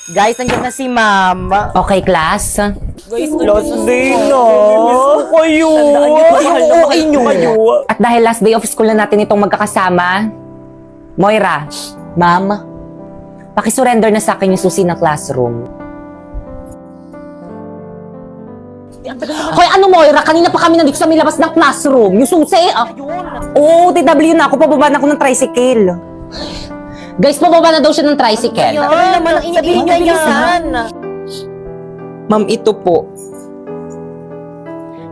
Guys, nandiyan na si ma'am. Okay, class. Guys, last day na. Kayo. Tandaan niyo, mahal na mahal Kayo. kayo. At dahil last day of school na natin itong magkakasama, Moira, ma'am, pakisurrender na sa akin yung susi ng classroom. Hoy, ano Moira? Kanina pa kami nandito sa may labas ng classroom. Yung susi, Oo, TW na ako. Pababa na ako ng tricycle. Guys, pababa na daw siya ng tricycle. Ano naman ang iniin niya yan? Ma'am, ito po.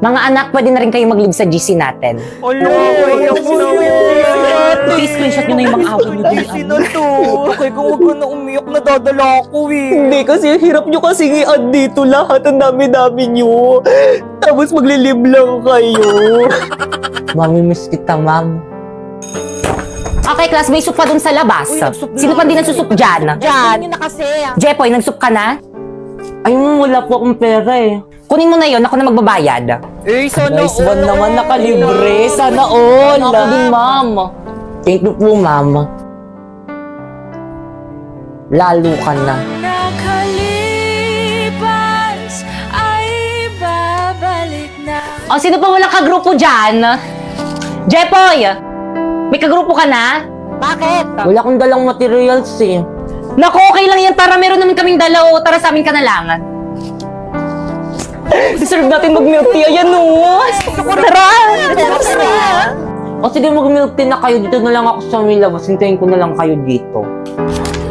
Mga anak, pwede na rin kayo mag-leave sa GC natin. I-screenshot nyo na yung mga away nyo din. Sino to? Kaya kung huwag ka na umiyak, nadadala ako eh. Hindi kasi hirap nyo kasi i-add dito lahat. Ang dami-dami nyo. Tapos maglilib lang kayo. Mamimiss kita, ma'am. Okay, class, may soup pa dun sa labas. Sino pa din nagsusup dyan? Diyan. Yun na kasi. Jepoy, nagsup ka na? Ay, wala po akong pera eh. Kunin mo na yon, ako na magbabayad. Eh, sana Nice one naman, nakalibre. Sana all. Ako din, ma'am. Thank you po, ma'am. Lalo ka na. Nakalipas ay babalik na. O, sino pa walang kagrupo dyan? Jepoy! May kagrupo ka na? Bakit? Wala akong dalang materials eh. Naku, okay lang yan. Tara, meron naman kaming dalaw. Tara sa amin ka na lang. Deserve natin mag-milk tea. Ayan o. Tara! O sige, mag-milk tea na kayo. Dito na lang ako sa may labas. Hintayin ko na lang kayo dito.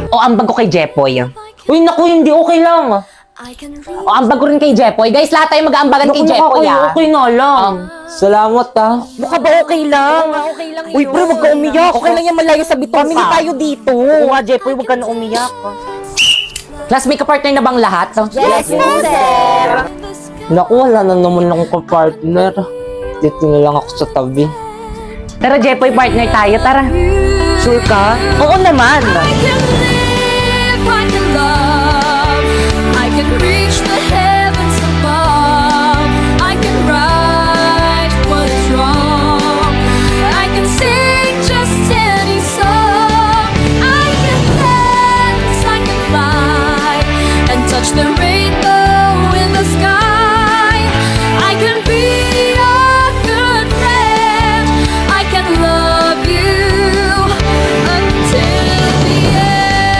O, ambag ko kay Jepoy. Uy, naku, hindi. Okay lang. I can reach O, ambag ko rin kay Jepoy. Guys, lahat tayo mag-aambagan kay Jepoy, Okay na lang. Salamat ah. Mukha ba okay lang? okay lang Uy, pre, huwag ka umiyak. Okay lang yan, malayo sa bitong Family pa. tayo dito. Oo nga, Jepoy, huwag ka na umiyak. Class, may kapartner na bang lahat? Yes, sir. the sky. Naku, wala na naman akong kapartner. Dito na lang ako sa tabi. Tara, Jepoy, partner tayo. Tara. Sure ka? Oo naman. I can live, I can love, I can reach the heavens above. I can right what is wrong. I can sing just any song. I can dance, I can fly, and touch the rainbow in the sky. I can be a good friend. I can love you until the end.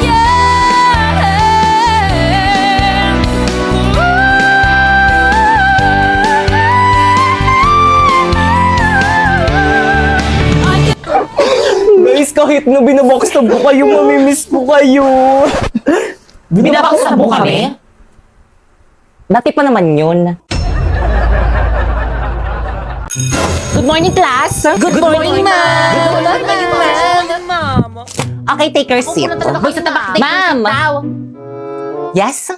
Yeah. I can Guys, kahit na binabakstab ko kayo, mamimiss ko kayo. Binabaksab mo kami? Dati pa naman yun. Good morning, class! Good morning, ma'am. Good morning, ma'am. Okay, take your seat. Boy, sa tabak. Ma'am! Yes?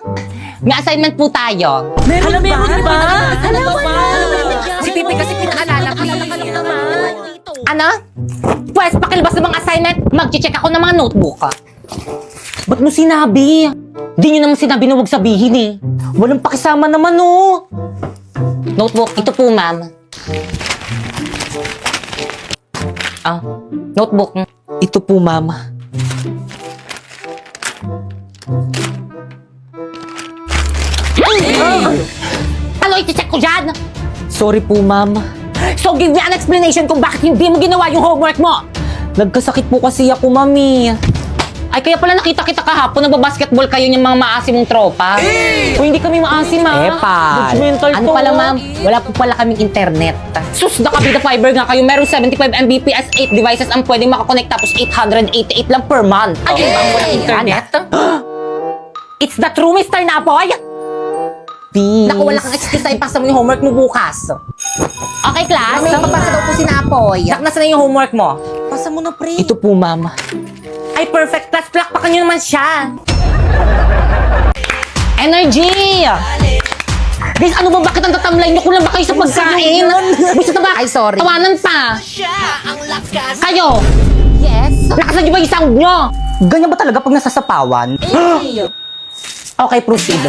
May assignment po tayo. Meron ba? Alam mo ba? Si Pipi kasi pinaalala ko. Ano? Pwes, pakilabas ng mga assignment. Mag-check ako ng mga notebook. Ba't mo sinabi? Di nyo naman sinabi na huwag sabihin eh. Walang pakisama naman oh. Notebook, ito po, ma'am. Notebook. Ito po, mama. Ano i-check ko dyan? Sorry po, mama. So give me an explanation kung bakit hindi mo ginawa yung homework mo. Nagkasakit po kasi ako, mami. Ay, kaya pala nakita kita kahapon, nagbabasketball kayo yung mga maasim mong tropa. O hindi kami maasim, ah. Epal. Judgmental Ano to. pala, ma'am? Wala po pala kaming internet. Sus, nakabida fiber nga kayo. Meron 75 Mbps, 8 devices ang pwedeng makakonect tapos 888 lang per month. Ay, bang walang internet? It's the true, Mr. Napoy! Peace. Naku, wala kang excuse na ipasa mo yung homework mo bukas. Okay, class? May papasa daw po si Napoy. Nasa na yung homework mo? Pasa mo na, pre. Ito po, mama. Ay, perfect class. Plakpakan nyo naman siya. Energy! Guys, ano ba? Bakit ang tatamlay nyo? Kulang ba kayo sa pagkain? Gusto na ba? Ay, sorry. Tawanan pa. Kayo! Yes. Nakasan nyo ba yung sound nyo? Ganyan ba talaga pag nasasapawan? Okay, proceed.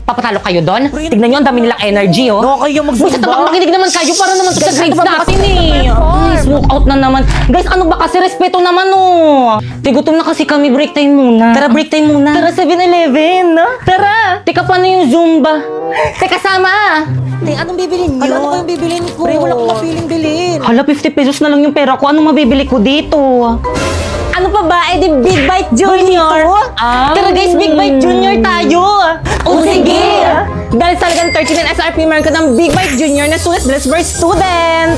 Papatalo kayo doon? Tignan nyo, ang dami nilang energy, oh. Nakakaya Buset naman, mag-zumba. makinig naman kayo para naman sa grades natin, eh. Please, walk out na naman. Guys, ano ba kasi? Respeto naman, oh. Tigutom na kasi kami, break time muna. Tara, break time muna. Tara, 7-Eleven. Tara. Teka, paano yung Zumba? Teka, sama. Anong bibilin niyo? Ano kayong bibilin ko? Pre, wala akong mapiling bilhin. Hala, 50 pesos na lang yung pera ko. Anong mabibili ko dito? Ano pa ba? Eh di Big Bite Junior. Tara guys, Big Bite Junior tayo. O sige. Dahil talagang 39 SRP, meron ka ng Big Bite Junior na sulit dress for student.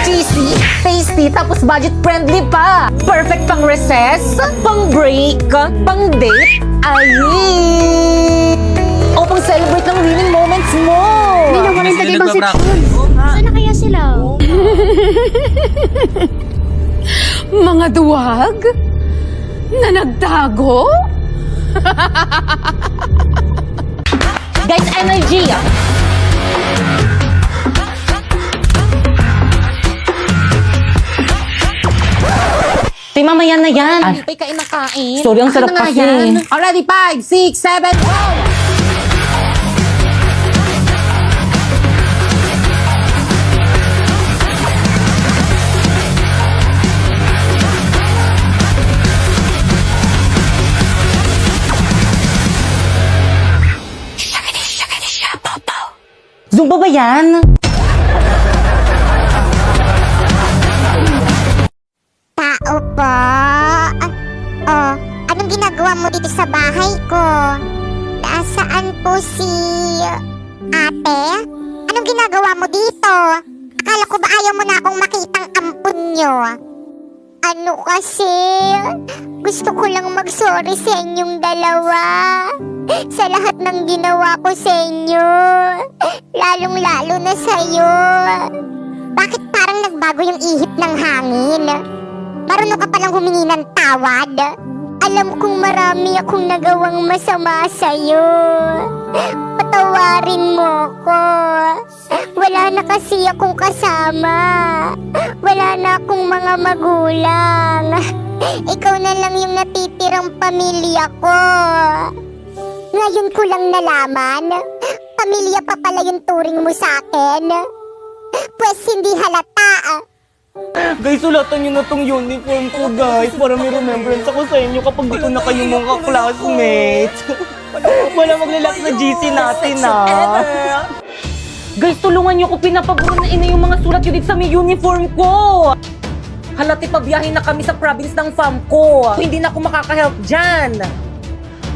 Cheesy, tasty, tapos budget friendly pa. Perfect pang recess, pang break, pang date. Ay! O pang celebrate ng winning moments mo. Hindi naman rin taga ibang section. Saan na kaya sila? Mga duwag? Na nagtago? Guys, energy! Tay, mamaya na yan. Pay kain ng kain. Sorry, ang sarap Ano nga kasi. yan? Already, 5, 6, 7, go! Zumba ba yan? Tao po. Oh, anong ginagawa mo dito sa bahay ko? Nasaan po si ate? Anong ginagawa mo dito? Akala ko ba ayaw mo na akong makitang ampun nyo? Ano kasi? Gusto ko lang mag-sorry sa inyong dalawa. Sa lahat ng ginawa ko sa inyo. Lalong-lalo na sa'yo. Bakit parang nagbago yung ihip ng hangin? Marunong ka palang humingi ng tawad. Alam kong marami akong nagawang masama sa'yo. Patawarin mo ko. Wala na kasi akong kasama. Wala na akong mga magulang. Ikaw na lang yung natitirang pamilya ko. Ngayon ko lang nalaman, pamilya pa pala yung turing mo sa akin. Pwes hindi halata. Guys, sulatan nyo na tong uniform ko, guys. Para may remembrance ako sa inyo kapag dito na kayong mga classmates. Wala maglalak sa GC natin, Guys, tulungan niyo ko, pinapaburo na ina yung mga sulat yun dito sa may uniform ko. Halati pa biyahin na kami sa province ng fam ko. Hindi na ako makaka-help dyan.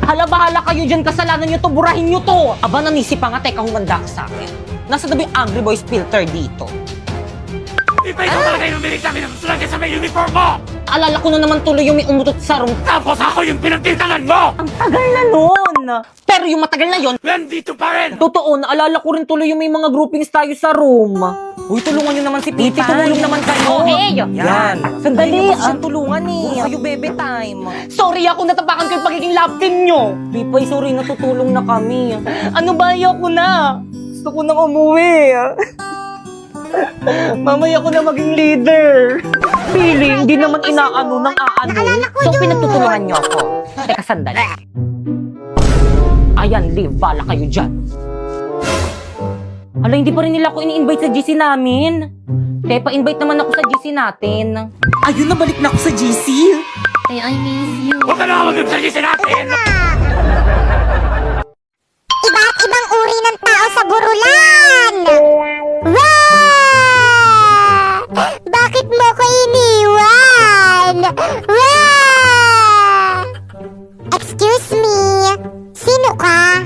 Hala, bahala kayo dyan, kasalanan nyo to, burahin nyo to. Aba, nanisi pa nga, teka, humanda ka sa akin. Nasa na ba yung Angry Boys filter dito? Di ba ikaw talaga yung umilig sa akin ng sulagyan sa may uniform mo? Alala ko na naman tuloy yung may umutot sa room. Tapos ako yung pinagtitangan mo! Ang tagal na nun. Pero yung matagal na yon, Nandito pa rin! totoo, naalala ko rin tuloy yung may mga groupings tayo sa room. Uy, tulungan nyo naman si Piti. Tumulong naman kayo. Yan. Sandali. Ang tulungan eh. Kayo bebe time. Sorry ako, natapakan ko yung pagiging love team nyo. Pipay, sorry, natutulong na kami. Ano ba, ayoko na. Gusto ko nang umuwi. Mamaya ko na maging leader. Feeling, di naman inaano ng aano. So, pinagtutulungan nyo ako. Teka, sandali. Ayan, leave. Bala kayo dyan. Hala, hindi pa rin nila ako ini-invite sa GC namin. Kaya pa-invite naman ako sa GC natin. Ayun, nabalik na ako sa GC. I miss you. Huwag ka na mag-ibsalisin natin! Iba't ibang uri ng tao sa Burulan! Wow! Bakit mo ko iniwan? Wow! Excuse me, sino ka?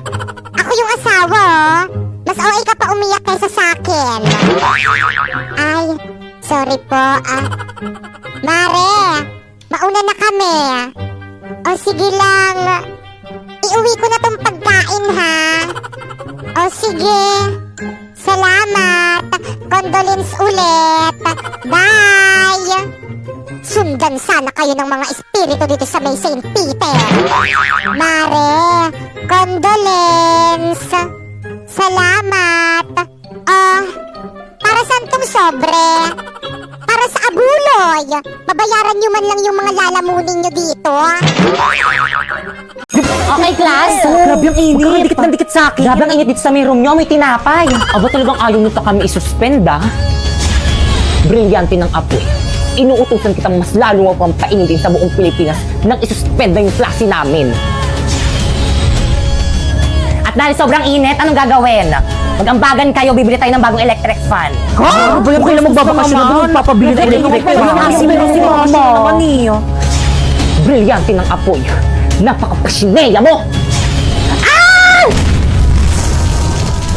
Ako yung asawa, oh. Mas OA ka pa umiyak kaysa sa akin. Ay, sorry po, Mare, mauna na kami. O sige lang, iuwi ko na tong pagkain, ha? O sige, salamat. Condolence ulit. Bye! Sundan sana kayo ng mga espiritu dito sa may St. Peter. Mare, condolence. Salamat. Para saan tong sobre? Para sa abuloy. Babayaran nyo man lang yung mga lalamunin nyo dito. Okay, class. Grabe ang init. Huwag kang dikit ng dikit sa akin. Grabe ang init dito sa may room nyo. May tinapay. Aba talagang ayaw nito kami isuspend, ah. Brilyante ng apoy. Inuutusan kitang mas lalo mo pang painitin sa buong Pilipinas nang isuspend na yung klase namin. At dahil sobrang init, anong gagawin? Mag-ambagan kayo, bibili tayo ng bagong electric fan. Ha? Ba yung kailan magbabakasyon na doon? Papabili ng electric fan. Si mama. naman eh. Brilyante ng apoy. Napaka-pasineya mo!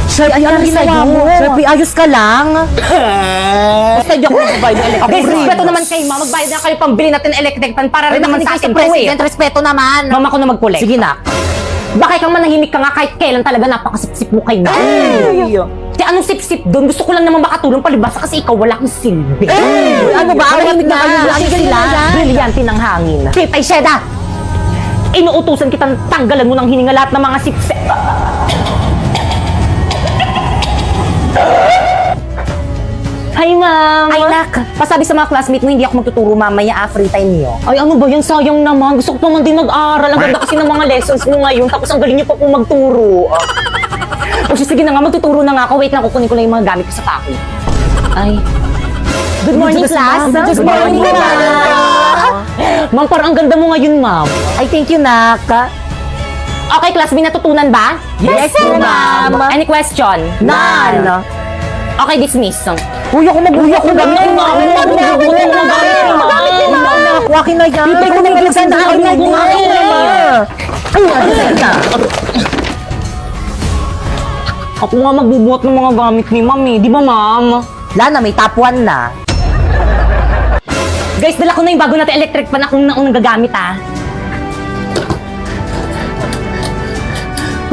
Sharpie, ano ginawa mo? Sharpie, ayos ka lang. Basta di ako magbabayad ng electric. Guys, respeto naman kayo, ma. Magbayad na kayo pambili natin ng electric fan para rin naman sa akin po eh. Respeto naman. Mama ko na mag-collect. Sige na. Baka ikaw manahimik ka nga kahit kailan talaga napakasipsip mo kay na. Kaya anong sip-sip doon? Gusto ko lang naman makatulong palibasa kasi ikaw wala kang silbi. Ano ba? Tahimik na kayo. Lagi sila. Brilyante ng hangin. Pipay Sheda! Inuutusan kitang tanggalan mo ng hininga lahat ng mga sipsip. Hi, ma'am! Ay, nak. Pasabi sa mga classmate mo, hindi ako magtuturo mamaya, free time niyo. Ay, ano ba yan? Sayang naman. Gusto ko pa man din mag-aral. Ang ganda kasi ng mga lessons mo ngayon. Tapos ang galing niyo pa po magturo. O sige na nga, magtuturo na nga ako. Wait lang, kukunin ko lang yung mga gamit ko sa pako. Ay. Good morning, class! Good morning, ma'am. Ma'am, parang ang ganda mo ngayon, ma'am. Ay, thank you, nak. Okay, class, may natutunan ba? Yes, ma'am. Any question? None. Okay, dismiss. Uy, ako mabuhay ako. Gamit ko, ma'am. Akin na yan. Pipay ko na bilagsan na. Akin na yan. Ay, na. Ako nga magbubuhat ng mga gamit ni ma'am eh. Di ba, ma'am? Lana, may top 1 na. Guys, dala ko na yung bago natin electric fan akong naunang gagamit, ah.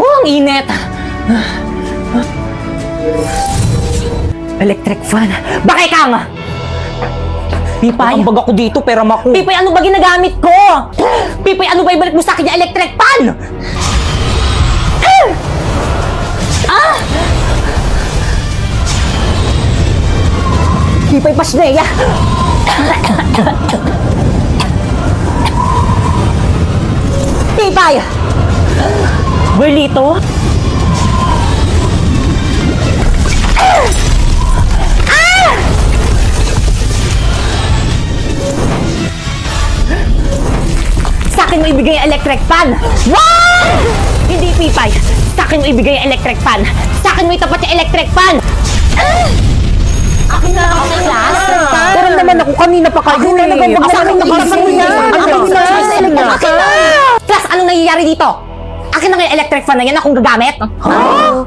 Oh, ang init. Electric fan. Bakit kang? Pipay. Ang baga ko dito, pero maku. Pipay, ano ba ginagamit ko? Pipay, ano ba ibalik mo sa akin yung electric fan? Ah! Pipay, pasneya. Pipay! Berlito? Sa akin mo ibigay yung electric fan! Wow! Hindi, Pipay. Sa akin mo ibigay yung electric fan. Sa akin mo itapat yung electric fan. Akin na lang ako, class. Pero naman ako kanina pa kayo. Akin na naman. Sa akin na Akin na. Class, anong nangyayari dito? Akin na yung electric fan na yan, akong gagamit.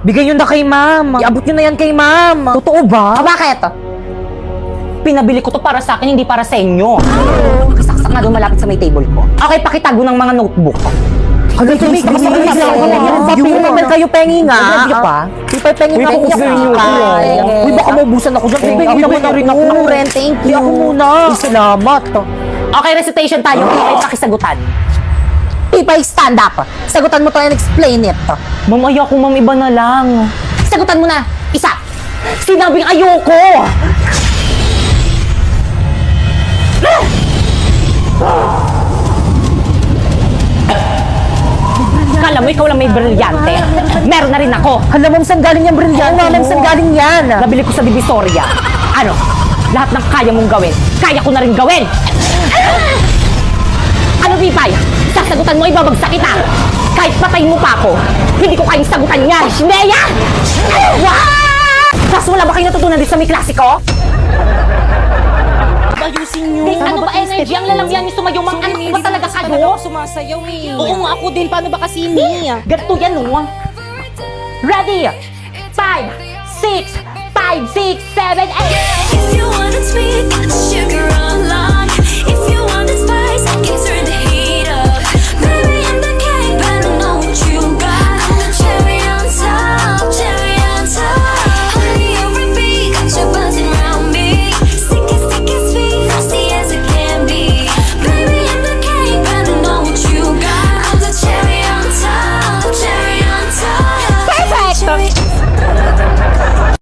Bigay nyo na kay ma'am. Iabot nyo na yan kay ma'am. Totoo ba? Bakit? Pinabili ko to para sa akin, hindi para sa inyo. Kasaksak na doon malapit sa may table ko. Okay, pakitago ng mga notebook. Ano ito? Papi naman kayo pengi nga. Love you pa. Pipay pengi Uy, nga. focus Uy, gawin nyo. Uy, baka maubusan ako dyan. Pengi naman na rin ako. Ren, thank you. Ako muna. Salamat. Okay, recitation tayo. Pipay, pakisagutan. Pipay, stand up. Sagutan mo to and explain it. Ma'am, ayoko, ma'am, iba na lang. Sagutan mo na. Isa. Sinabing ayoko. Kala mo, ikaw lang may brilyante. Meron na rin ako. Hala, ma'am, saan galing yung brilyante? Oo, Ma'am, saan galing yan? Nabili ko sa Divisoria. Ano? Lahat ng kaya mong gawin, kaya ko na rin gawin. Ano, Pipay? Sasagutan mo, ibabagsak kita. Kahit patayin mo pa ako, hindi ko kayang sagutan yan. Shineya! Wow! Tapos wala ba kayo natutunan din sa may klasiko? Ayusin nyo. Guys, ano ba energy? Ang lalamyan niyo sumayo, mga anak ko ba talaga kayo? Sumasayaw eh. Oo nga ako din. Paano ba kasi ni? Ganito yan, no? Ready? 5, 6, 5, 6, 7, 8.